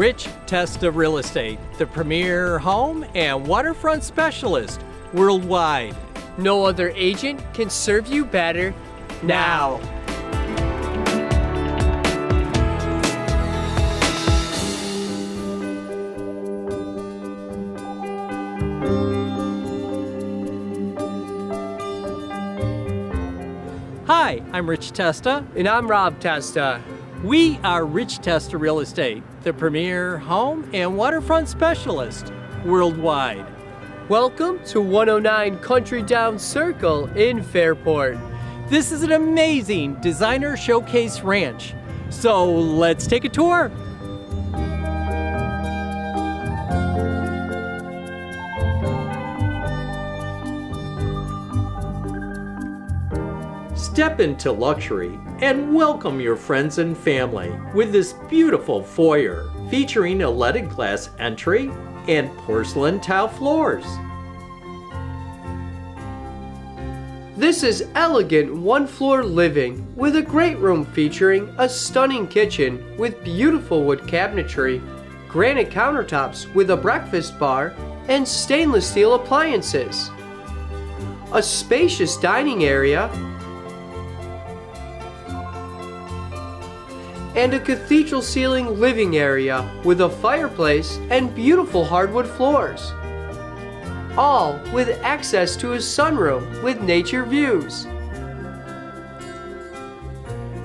Rich Testa Real Estate, the premier home and waterfront specialist worldwide. No other agent can serve you better now. Hi, I'm Rich Testa. And I'm Rob Testa. We are Rich Testa Real Estate, the premier home and waterfront specialist worldwide. Welcome to 109 Country Down Circle in Fairport. This is an amazing designer showcase ranch. So let's take a tour. Step into luxury and welcome your friends and family with this beautiful foyer featuring a leaded glass entry and porcelain tile floors. This is elegant one-floor living with a great room featuring a stunning kitchen with beautiful wood cabinetry, granite countertops with a breakfast bar, and stainless steel appliances. A spacious dining area and a cathedral ceiling living area with a fireplace and beautiful hardwood floors. All with access to a sunroom with nature views.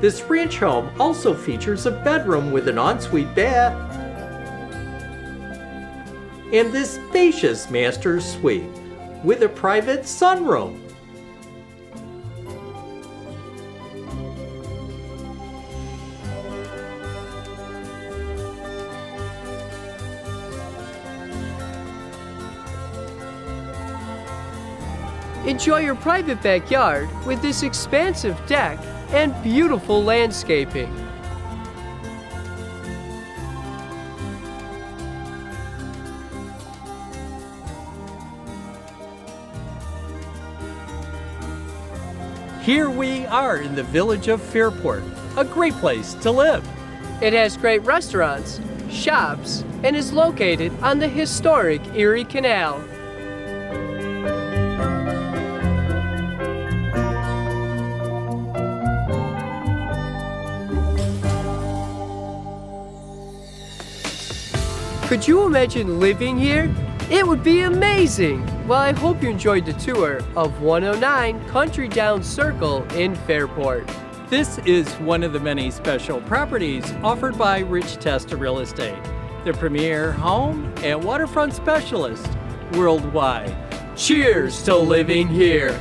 This ranch home also features a bedroom with an ensuite bath and this spacious master suite with a private sunroom. Enjoy your private backyard with this expansive deck and beautiful landscaping. Here we are in the village of Fairport, a great place to live. It has great restaurants, shops, and is located on the historic Erie Canal. Could you imagine living here? It would be amazing! Well, I hope you enjoyed the tour of 109 Country Down Circle in Fairport. This is one of the many special properties offered by Rich Testa Real Estate, the premier home and waterfront specialist worldwide. Cheers to living here!